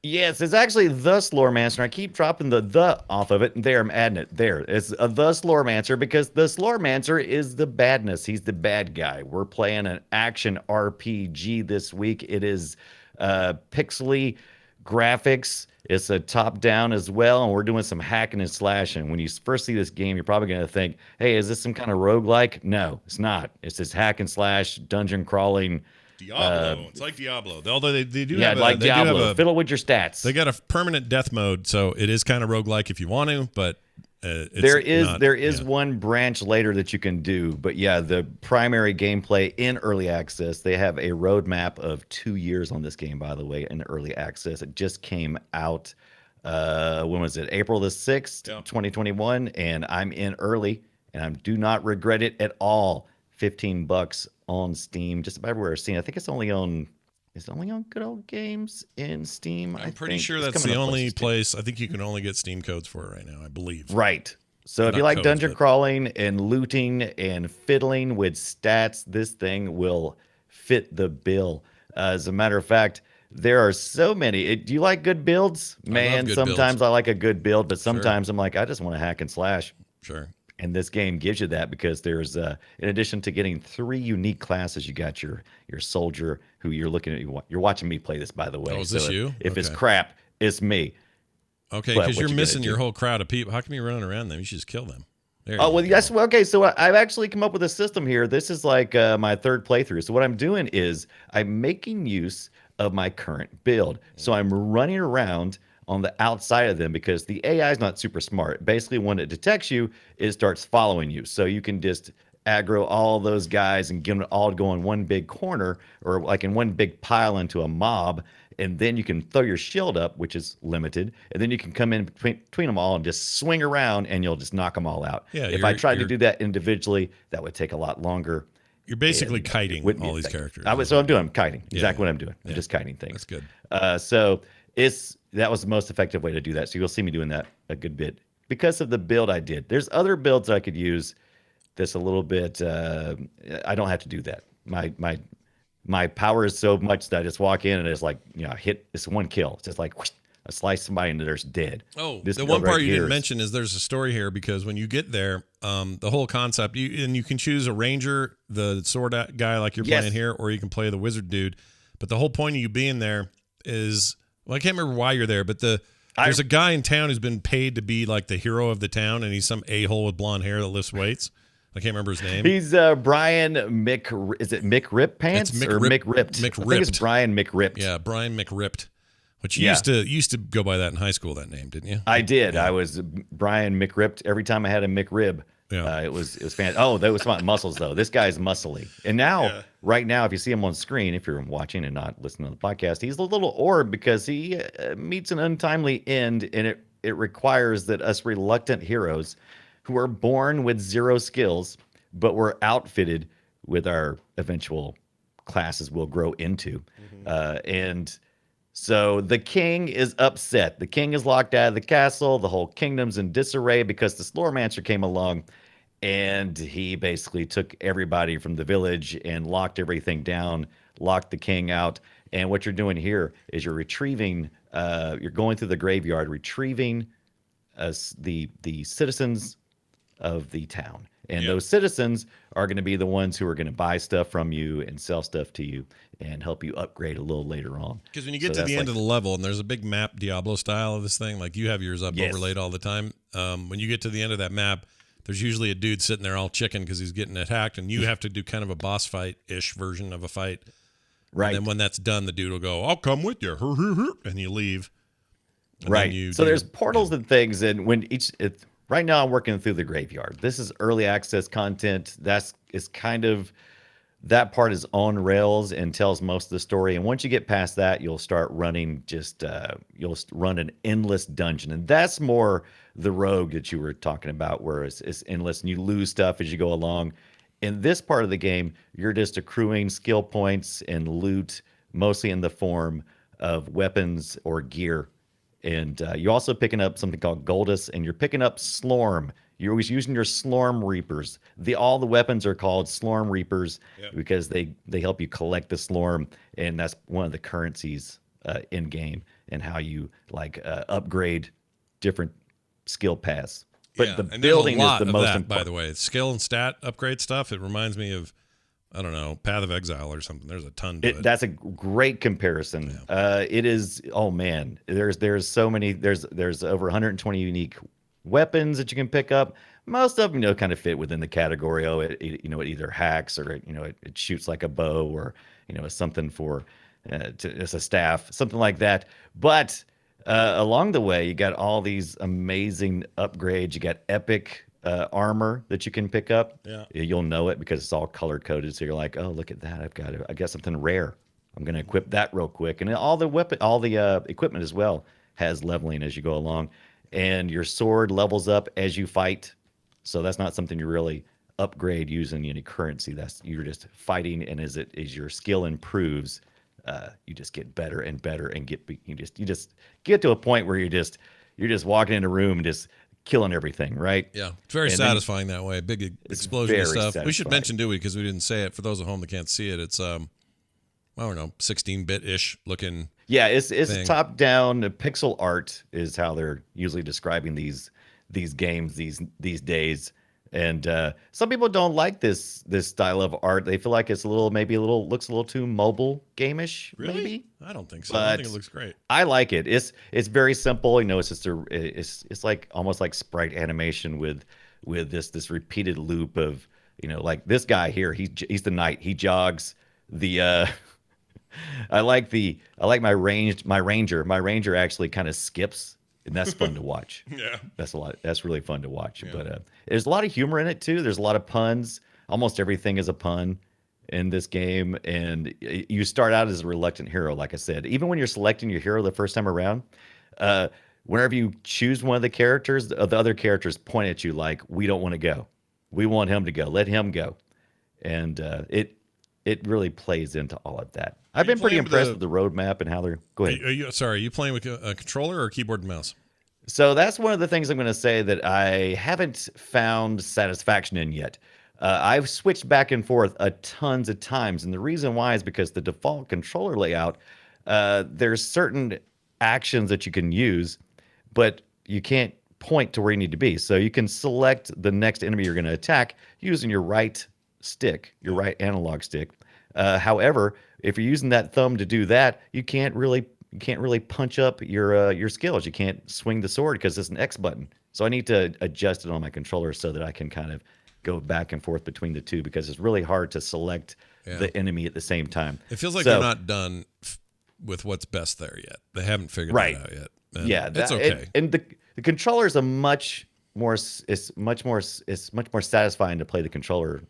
Yes, it's actually the Slormancer. I keep dropping the off of it, and there I'm adding it. There, it's the Slormancer because the Slormancer is the badness. He's the bad guy. We're playing an action RPG this week. It is pixely graphics. It's a top-down as well, and we're doing some hacking and slashing. When you first see this game, you're probably going to think, hey, is this some kind of roguelike? No, it's not. It's this hack and slash, dungeon crawling. Diablo. It's like Diablo. Although they do Yeah, have like they do have Diablo. Fiddle with your stats. They got a permanent death mode, so it is kind of roguelike if you want to, but it's there is one branch later that you can do, but yeah, the primary gameplay in early access, they have a roadmap of 2 years on this game, by the way, in early access. It just came out, when was it? April the 6th, 2021, and I'm in early, and I do not regret it at all. $15 on Steam, just about everywhere I've seen. I think it's only on Good Old Games in Steam. I'm pretty think. sure It's that's coming the up only places, too. place. I think you can only get Steam codes for it right now, I believe. Right. So if Not you like codes, dungeon but- crawling and looting and fiddling with stats, this thing will fit the bill. As a matter of fact, there are so many. Do you like good builds? Man, good sometimes builds. I like a good build, but sometimes I'm like, I just want to hack and slash. Sure. And this game gives you that because there's, in addition to getting 3 unique classes, you got your soldier who you're looking at. You're watching me play this, by the way. Oh, is this you? If it's Okay. crap, it's me. Okay, But because what you're you missing gotta your do- whole crowd of people. How come you're running around them? You should just kill them. There Oh, you well, go. yes. Well, okay. So I've actually come up with a system here. This is like my 3rd playthrough. So what I'm doing is I'm making use of my current build. So I'm running around on the outside of them because the AI is not super smart. Basically, when it detects you, it starts following you. So you can just aggro all those guys and get them all to go in one big corner or like in one big pile into a mob. And then you can throw your shield up, which is limited. And then you can come in between them all and just swing around and you'll just knock them all out. Yeah, If I you're- tried to you're- do that individually, that would take a lot longer. You're basically kiting Wouldn't be all these effective. characters. So I'm doing kiting. Yeah. Exactly what I'm doing. I'm Yeah. just kiting things. That's good. So that was the most effective way to do that. So you'll see me doing that a good bit because of the build I did. There's other builds I could use that's a little bit. I don't have to do that. My power is so much that I just walk in and it's like hit this one kill. It's just like whoosh, I slice somebody and they're dead. Oh, This the build one part right you here didn't is- mention is there's a story here because when you get there, the whole concept, you can choose a ranger, the sword guy like you're Yes. playing here, or you can play the wizard dude. But the whole point of you being there is, well, I can't remember why you're there, but there's a guy in town who's been paid to be like the hero of the town, and he's some a-hole with blonde hair that lifts weights. I can't remember his name. He's Brian Mick. Is it Mick Rip Pants It's Mick or Rip- Mick Ripped? Mick I think it's Ripped. Brian Mick Ripped. Yeah, Brian McRipped, which you Yeah. used to go by that in high school. That name, didn't you? I did. I was Brian McRipped every time I had a McRib. Yeah. It was fantastic. Oh, that was about muscles though. This guy's muscly. And now, right now, if you see him on screen, if you're watching and not listening to the podcast, he's a little orb because he meets an untimely end, and it requires that us reluctant heroes, who are born with 0 skills, but we're outfitted with our eventual classes we'll grow into. And so the king is upset. The king is locked out of the castle. The whole kingdom's in disarray because the Slormancer came along and he basically took everybody from the village and locked everything down, locked the king out. And what you're doing here is you're retrieving, you're going through the graveyard, retrieving the citizens of the town. And those citizens are going to be the ones who are going to buy stuff from you and sell stuff to you and help you upgrade a little later on. Because when you get to the end of the level, and there's a big map Diablo style of this thing, like you have yours up overlaid all the time. When you get to the end of that map, there's usually a dude sitting there all chicken because he's getting attacked, and you have to do kind of a boss fight-ish version of a fight. Right. And then when that's done, the dude will go, I'll come with you, and you leave. And so there's portals and things, and when right now I'm working through the graveyard. This is early access content. That part is on rails and tells most of the story. And once you get past that, you'll start running you'll run an endless dungeon. And that's more the rogue that you were talking about, where it's endless and you lose stuff as you go along. In this part of the game, you're just accruing skill points and loot, mostly in the form of weapons or gear. And you're also picking up something called Goldus, and you're picking up Slorm. You're always using your Slorm Reapers. All the weapons are called Slorm Reapers because they help you collect the Slorm, and that's one of the currencies in game and how you upgrade different skill paths. But the building is the most important. By the way, skill and stat upgrade stuff. It reminds me of, I don't know, Path of Exile or something. There's a ton to it. That's a great comparison. Yeah. It is. Oh man, there's so many. There's over 120 unique weapons that you can pick up. Most of them, kind of fit within the category. It either hacks or it shoots like a bow, or it's something for it's a staff, something like that. But along the way, you got all these amazing upgrades. You got epic armor that you can pick up. Yeah. You'll know it because it's all color coded. So you're like, oh, look at that. I got something rare. I'm going to equip that real quick. And all the equipment as well has leveling as you go along. And your sword levels up as you fight. So that's not something you really upgrade using any currency. You're just fighting. And as your skill improves, you just get better and better and you just get to a point where you're just walking in a room and just killing everything, right? Yeah, it's very satisfying that way. Big explosion of stuff. Satisfying. We should mention, do we? Because we didn't say it. For those at home that can't see it, it's I don't know, 16-bit-ish looking. Yeah, it's top down pixel art is how they're usually describing these games these days. And some people don't like this style of art. They feel like it's looks a little too mobile game-ish. Really? Maybe. I don't think so. I think it looks great. I like it. It's very simple. It's just it's like almost like sprite animation with this repeated loop of like this guy here. He's the knight. He jogs. I like my ranger. My ranger actually kind of skips. And that's fun to watch. Yeah. That's really fun to watch. Yeah. But there's a lot of humor in it too. There's a lot of puns. Almost everything is a pun in this game. And you start out as a reluctant hero, like I said. Even when you're selecting your hero the first time around, whenever you choose one of the characters, the other characters point at you like, we don't want to go. We want him to go. Let him go. And it really plays into all of that. I've been pretty impressed with the roadmap and how they're. Go ahead. Are you playing with a controller or keyboard and mouse? So that's one of the things I'm going to say that I haven't found satisfaction in yet. I've switched back and forth tons of times, and the reason why is because the default controller layout, there's certain actions that you can use, but you can't point to where you need to be. So you can select the next enemy you're going to attack using your right stick, your right analog stick. However, if you're using that thumb to do that, you can't really punch up your skills. You can't swing the sword because it's an X button. So I need to adjust it on my controller so that I can kind of go back and forth between the two, because it's really hard to select the enemy at the same time. It feels like they're not done with what's best there yet. They haven't figured that out yet. And that's okay. And the controller is much more satisfying to play the controller.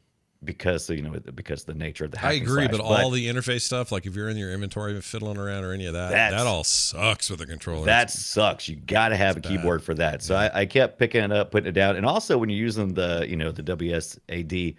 Because because the nature of the I agree, but all the interface stuff, like if you're in your inventory fiddling around or any of that all sucks with the controller. That sucks. You got to have a keyboard for that. So I kept picking it up, putting it down, and also when you're using the the WSAD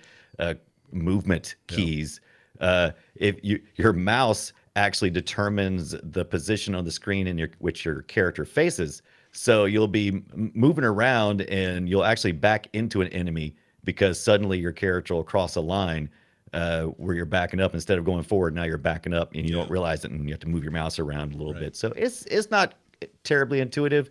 movement keys. If your mouse actually determines the position on the screen in which your character faces, so you'll be moving around and you'll actually back into an enemy because suddenly your character will cross a line where you're backing up instead of going forward. Now you're backing up and you don't realize it, and you have to move your mouse around a little bit. So it's not terribly intuitive,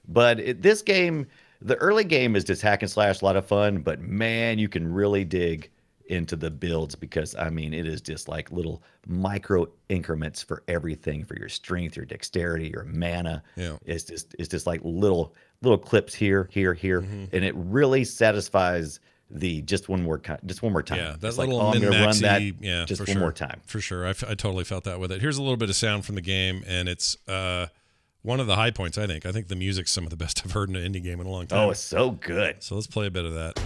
but this game, the early game is just hack and slash, a lot of fun. But man, you can really dig into the builds because I mean it is just like little micro increments for everything, for your strength, your dexterity, your mana. Yeah. It's just like little clips here, and it really satisfies the just one more time. Yeah, that it's little I'm gonna run that yeah, just for one sure. more time. For sure. I totally felt that with it. Here's a little bit of sound from the game, and it's one of the high points, I think. I think the music's some of the best I've heard in an indie game in a long time. Oh, it's so good. So let's play a bit of that.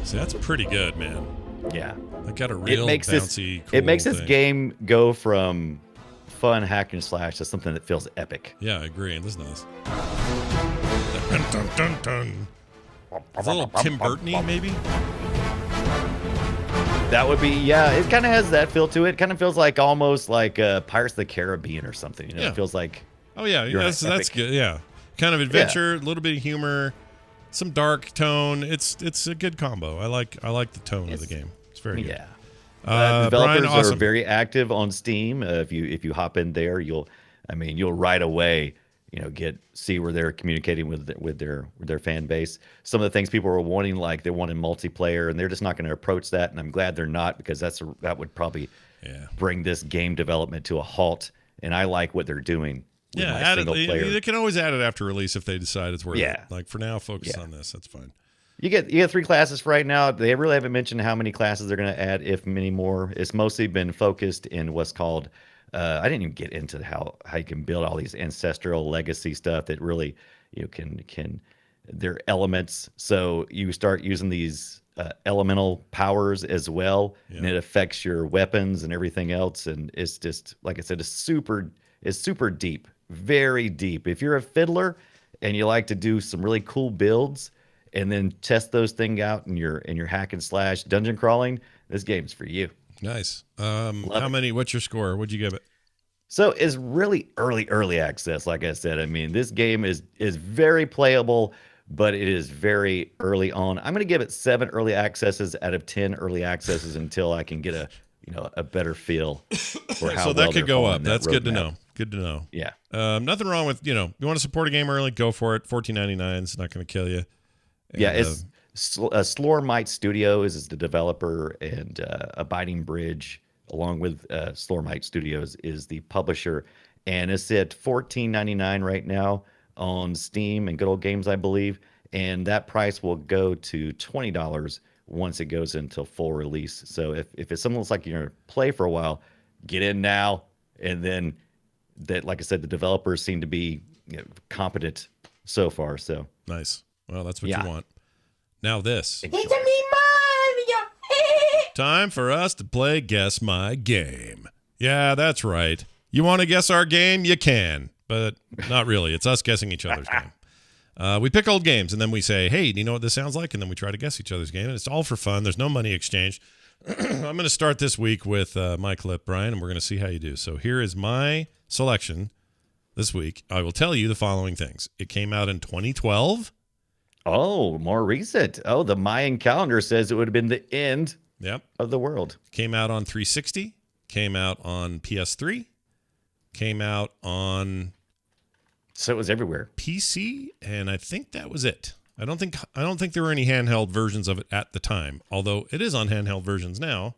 See, that's pretty good, man. Yeah. I got a real bouncy, cool it makes this thing. game go from fun hack and slash to something that feels epic. Yeah, I agree. Listen to this. Dun, dun, dun, dun. It's a little Tim Burton-y, maybe? That would be, yeah, it kind of has that feel to it. It kind of feels like almost like Pirates of the Caribbean or something. You know, Yeah. It feels like Oh, yeah. You're That's epic. good. Yeah. Kind of adventure, a little bit of humor, some dark tone. It's a good combo. I like the tone of the game. It's very good. yeah. Brian, Developers awesome. are very active on Steam. If you hop in there, you'll right away, see where they're communicating with their fan base. Some of the things people are wanting, like they're wanting multiplayer, and they're just not going to approach that. And I'm glad they're not, because that would probably bring this game development to a halt. And I like what they're doing. With Yeah, my add it. single player. They can always add it after release if they decide it's worth Yeah. it. Like for now, focus on this. That's fine. You get 3 classes for right now. They really haven't mentioned how many classes they're going to add, if many more. It's mostly been focused in what's called. I didn't even get into how you can build all these ancestral legacy stuff that really can they're elements. So you start using these elemental powers as well, and it affects your weapons and everything else. And it's just, like I said, it's super deep, very deep. If you're a fiddler and you like to do some really cool builds and then test those things out in your hack and slash dungeon crawling, this game's for you. Nice. What's your score? What'd you give it? So it's really early access. Like I said, I mean, this game is very playable, but it is very early on. I'm going to give it 7 early accesses out of 10 early accesses until I can get a better feel for how So well that could they're go following up. that That's good to roadmap. know. Good to know. Yeah. Nothing wrong with, you want to support a game early, go for it. $14.99 is not going to kill you. And, Yeah, it's Slormite Studios is the developer, and Abiding Bridge, along with Slormite Studios, is the publisher. And it's at $14.99 right now on Steam and Good Old Games, I believe. And that price will go to $20 once it goes until full release. So if it's something that's like you're going to play for a while, get in now. And then, like I said, the developers seem to be competent so far. So nice. Well, that's what Yeah. you want. Now this. enjoy. Time for us to play Guess My Game. Yeah, that's right. You want to guess our game? You can, but not really. It's us guessing each other's game. We pick old games, and then we say, hey, do you know what this sounds like? And then we try to guess each other's game, and it's all for fun. There's no money exchange. I'm going to start this week with my clip, Brian, and we're going to see how you do. So here is my selection this week. I will tell you the following things. It came out in 2012. Oh, more recent. Oh, the Mayan calendar says it would have been the end Yep. of the world. Came out on 360. Came out on PS3. Came out on So it was everywhere. PC, and I think that was it. I don't think there were any handheld versions of it at the time, although it is on handheld versions now.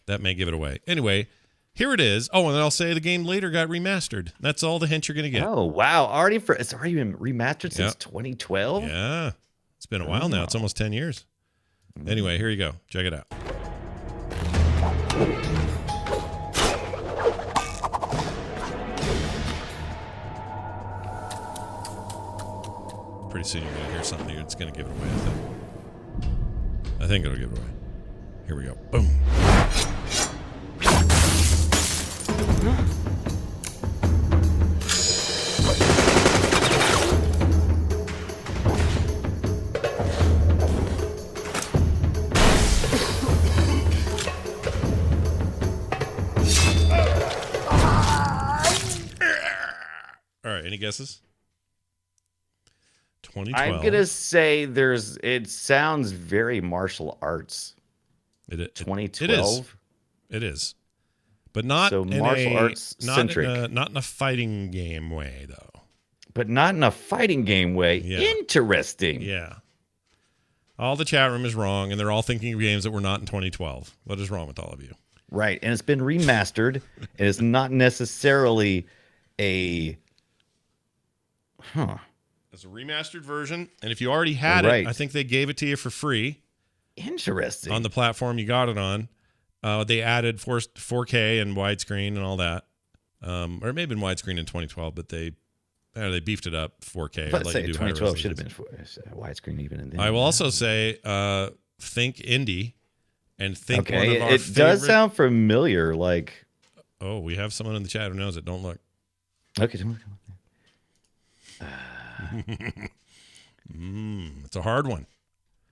That may give it away. Anyway, here it is. Oh, and then I'll say the game later got remastered. That's all the hint you're going to get. Oh, wow. It's already been remastered since 2012? Yeah. It's been a while now. It's almost 10 years. Anyway, here you go. Check it out. Pretty soon you're going to hear something that's going to give it away, I think. I think it'll give it away. Here we go. Boom. All right, any guesses? 2012. I'm gonna say it sounds very martial arts. It is. 2012. It is. But not So in martial a, arts centric. not in a fighting game way, though. But not in a fighting game way. Yeah. Interesting. Yeah. All the chat room is wrong, and they're all thinking of games that were not in 2012. What is wrong with all of you? Right. And it's been remastered, and it's not necessarily a It's a remastered version, and if you already had Right. it, I think they gave it to you for free interesting. on the platform you got it on. They added 4K and widescreen and all that. Or it may have been widescreen in 2012, but they beefed it up 4K. Let's let say you do higher 2012 should have resolutions. been widescreen even. And then. I will also say, think indie, and think one Okay, of our it does favorite- sound familiar. Like, Oh, we have someone in the chat who knows it. Don't look. okay, come on. It's a hard one.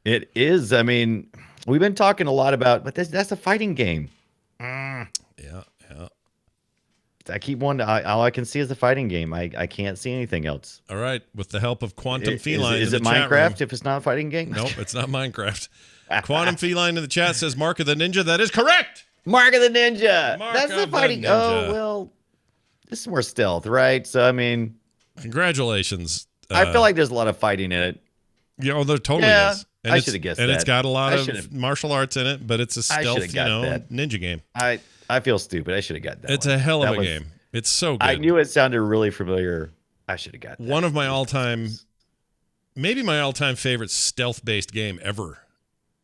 It is. I mean, we've been talking a lot about, but that's a fighting game. Yeah. I keep wanting. All I can see is a fighting game. I can't see anything else. All right. With the help of Quantum Is Feline, it in the chat Minecraft room- if it's not a fighting game? Nope, it's not Minecraft. Quantum Feline in the chat says Mark of the Ninja. That is correct. Mark of the Ninja. Mark That's of the the fighting. Ninja. Oh well, this is more stealth, right? So I mean, Congratulations. I feel like there's a lot of fighting in it. Yeah, oh, there totally Yeah, is. I should have guessed And that. it's got a lot I of should've- martial arts in it, but it's a I stealth, should've got that. ninja game. I feel stupid. I should have got that. It's one. a hell of That a was- game. It's so good. I knew it sounded really familiar. I should have got that. One of my all-time, maybe my all-time favorite stealth-based game ever.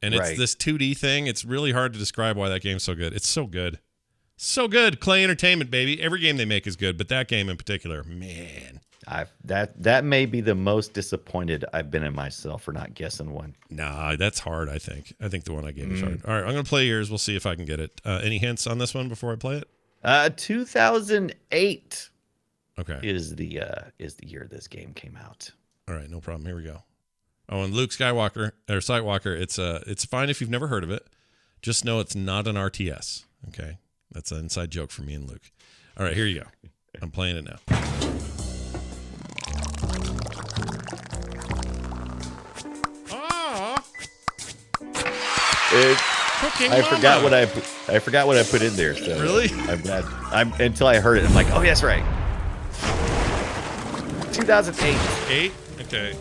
And it's Right. this 2D thing. It's really hard to describe why that game's so good. It's so good. So good. Clay Entertainment, baby. Every game they make is good, but that game in particular, man. That may be the most disappointed I've been in myself for not guessing one. Nah, that's hard, I think. I think the one I gave is Mm. hard. All right, I'm going to play yours. We'll see if I can get it. Any hints on this one before I play it? 2008 Okay. is the year this game came out. All right, no problem. Here we go. Oh, and Luke Skywalker or Sightwalker, it's fine if you've never heard of it. Just know it's not an RTS. Okay, that's an inside joke for me and Luke. All right, here you go. I'm playing it now. Ah, cooking I forgot mama. I forgot what I put in there. So Really? I'm glad. Until I heard it, I'm like, oh, that's right. 2008. 8. Okay.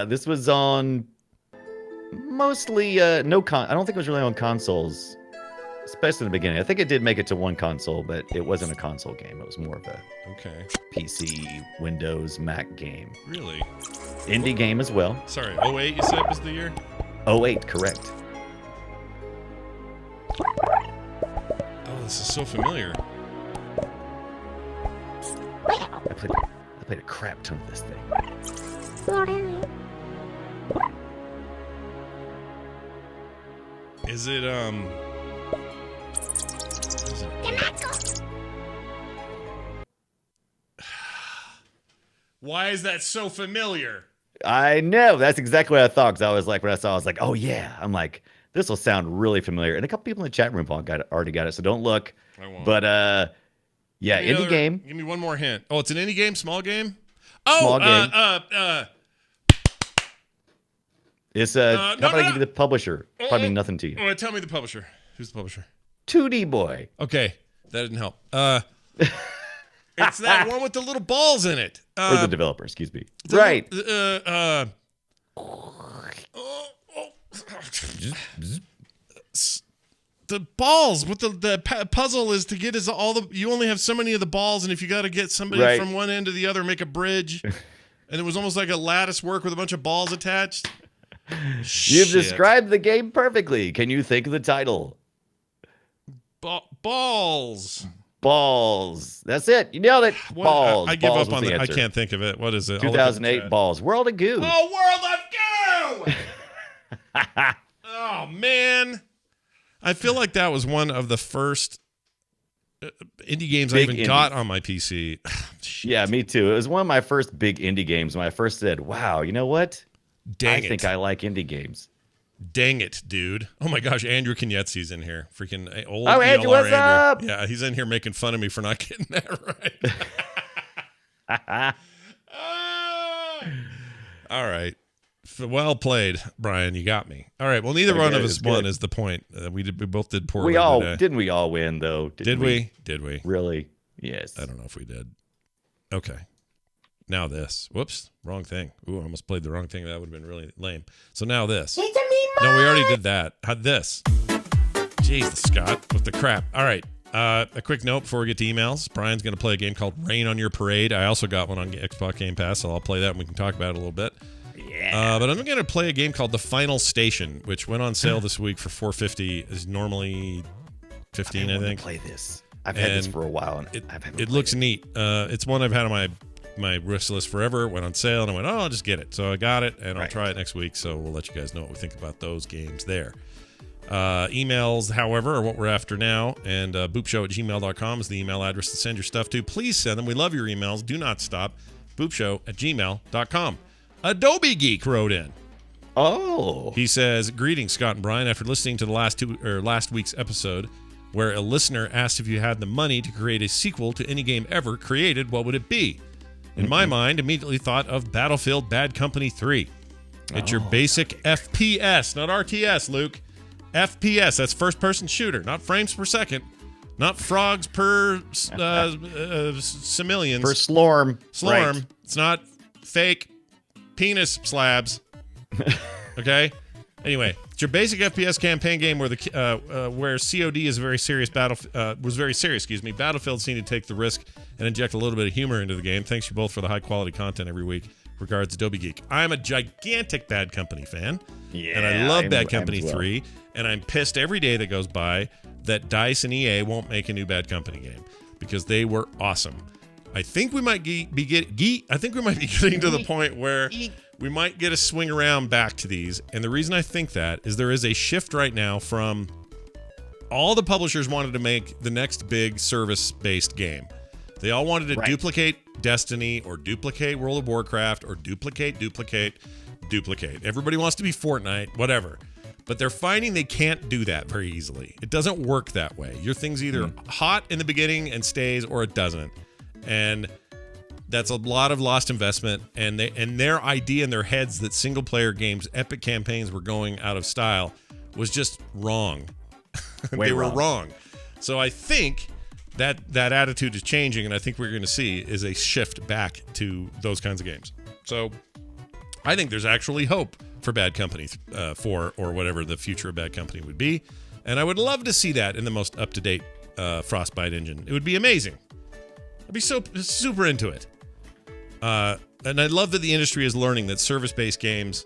This was on mostly no con. I don't think it was really on consoles, especially in the beginning. I think it did make it to one console, but it wasn't a console game. It was more of a Okay. PC, Windows, Mac game. Really? Indie game as well. Sorry. 08 you said was the year? 08, correct. Oh, this is so familiar. I played a crap ton of this thing. Is it is it- Why is that so familiar? I know. That's exactly what I thought. Because I was like, when I saw, it, I was like, oh yeah. I'm like, this will sound really familiar. And a couple people in the chat room already got it. So don't look. I won't. But yeah, Give me indie another- game. Give me one more hint. Oh, it's an indie game, small game? Oh, Small game. It's how about I give you the publisher? Probably nothing to you. Oh, tell me the publisher. Who's the publisher? 2D Boy. Okay, that didn't help. It's that one with the little balls in it. Or the developer, excuse me. the- Right. The balls with the puzzle is to get all the. You only have so many of the balls, and if you got to get somebody Right. from one end to the other, make a bridge, and it was almost like a lattice work with a bunch of balls attached. You've Shit. described the game perfectly. Can you think of the title? Balls. Balls. That's it. You nailed it. What- Balls. I give Balls up was on the that. I answer. can't think of it. What is it? I'll look at the 2008 chat. Balls. World of Goo. Oh, World of Goo! Oh man, I feel like that was one of the first indie games I Big even indie. got on my PC. Shit. Yeah, me too. It was one of my first big indie games when I first said, wow, you know what? Dang I think it! I like indie games. Dang it, dude! Oh my gosh, Andrew Kenyetzi's in here. Freaking old. Oh, Andrew, ELR what's up? Yeah, he's in here making fun of me for not getting that right. All right. Well played, Brian. You got me. All right. Well, neither one of us won is the point. We both did poorly. Didn't we all win though? Did we? Did we? Really? Yes. I don't know if we did. Okay. Now this. Whoops. Wrong thing. Ooh, I almost played the wrong thing. That would have been really lame. So now this. No, we already did that. This. Jeez, Scott with the crap. All right. A quick note before we get to emails. Brian's going to play a game called Rain on Your Parade. I also got one on Xbox Game Pass, so I'll play that and we can talk about it a little bit. Yeah. But I'm going to play a game called The Final Station, which went on sale this week for $4.50. Is normally $15, I think. Play this. I've had this for a while, and it looks neat. It's one I've had on my wish list forever. It went on sale, and I went, I'll just get it. So I got it, and I'll try it next week. So we'll let you guys know what we think about those games there. Emails, however, are what we're after now, and boopshow@gmail.com is the email address to send your stuff to. Please send them. We love your emails. Do not stop. boopshow@gmail.com. Adobe Geek wrote in. Oh. He says, "Greetings, Scott and Brian. After listening to the last week's episode, where a listener asked if you had the money to create a sequel to any game ever created, what would it be? In my mind, immediately thought of Battlefield Bad Company 3. It's your basic FPS, not RTS, Luke. FPS, that's first-person shooter, not frames per second, not frogs per simillions. Per slorm. Slorm. Right. It's not fake penis slabs. Okay? Anyway, it's your basic FPS campaign game where where COD is a very serious was very serious. Battlefield seemed to take the risk and inject a little bit of humor into the game. Thanks you both for the high quality content every week. Regards, Adobe Geek. I'm a gigantic Bad Company fan, and I love Bad Company 3. And I'm pissed every day that goes by that DICE and EA won't make a new Bad Company game because they were awesome. I think we might be getting to the point where we might get a swing around back to these. And the reason I think that is there is a shift right now from all the publishers wanted to make the next big service-based game. They all wanted to duplicate Destiny or duplicate World of Warcraft or duplicate. Everybody wants to be Fortnite, whatever. But they're finding they can't do that very easily. It doesn't work that way. Your thing's either hot in the beginning and stays, or it doesn't. And that's a lot of lost investment. And their idea in their heads that single-player games, epic campaigns were going out of style was just wrong. They were wrong. So I think that attitude is changing, and I think what we're going to see is a shift back to those kinds of games. So I think there's actually hope for Bad Company 4 or whatever the future of Bad Company would be. And I would love to see that in the most up-to-date Frostbite engine. It would be amazing. I'd be so super into it. And I love that the industry is learning that service-based games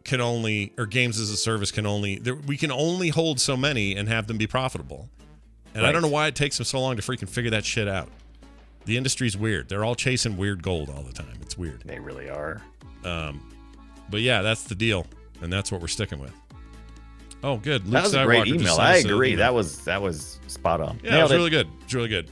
games as a service we can only hold so many and have them be profitable. And I don't know why it takes them so long to freaking figure that shit out. The industry's weird. They're all chasing weird gold all the time. It's weird. They really are. But yeah, that's the deal, and that's what we're sticking with. Oh, good. Luke That was a Skywalker great just email. sent I us an agree. email. That was spot on. Yeah, it was really good. It's really good.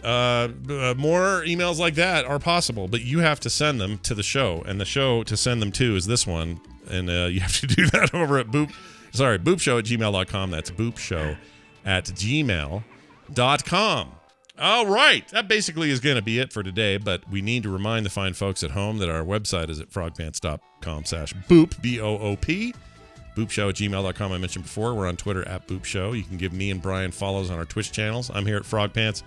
More emails like that are possible, but you have to send them to the show, and the show to send them to is this one, and you have to do that over at boopshow@gmail.com. That's boopshow@gmail.com. All right. That basically is going to be it for today, but we need to remind the fine folks at home that our website is at frogpants.com/boop, B-O-O-P. Boopshow@gmail.com. I mentioned before, we're on Twitter @boopshow. You can give me and Brian follows on our Twitch channels. I'm here at Frogpants.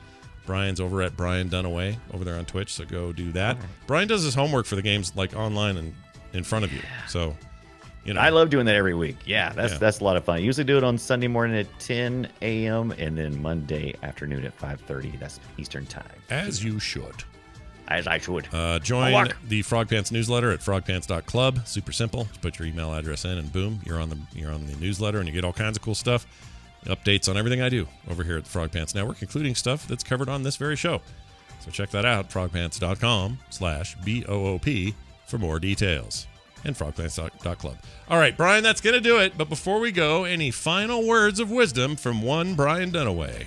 Brian's over at Brian Dunaway over there on Twitch, so go do that. Right. Brian does his homework for the games like online and in front of you. So, you know. I love doing that every week. Yeah, that's a lot of fun. I usually do it on Sunday morning at 10 a.m. and then Monday afternoon at 5:30. That's Eastern time. As you should. As I should. Join the Frog Pants newsletter at frogpants.club. Super simple. Just put your email address in and boom, you're on the newsletter, and you get all kinds of cool stuff. Updates on everything I do over here at the Frog Pants Network, including stuff that's covered on this very show. So check that out, frogpants.com/BOOP for more details. And frogpants.club. All right, Brian, that's going to do it. But before we go, any final words of wisdom from one Brian Dunaway?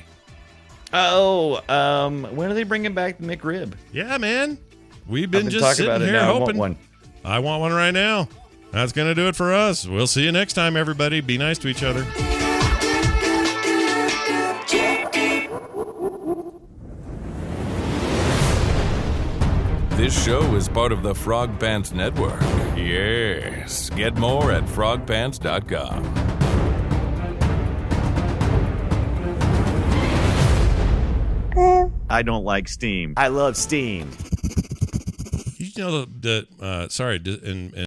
When are they bringing back the McRib? Yeah, man. We've been just talking sitting about it here now. hoping. I want one right now. That's going to do it for us. We'll see you next time, everybody. Be nice to each other. This show is part of the Frog Pants Network. Yes. Get more at frogpants.com. I don't like steam. I love steam. You know that sorry, in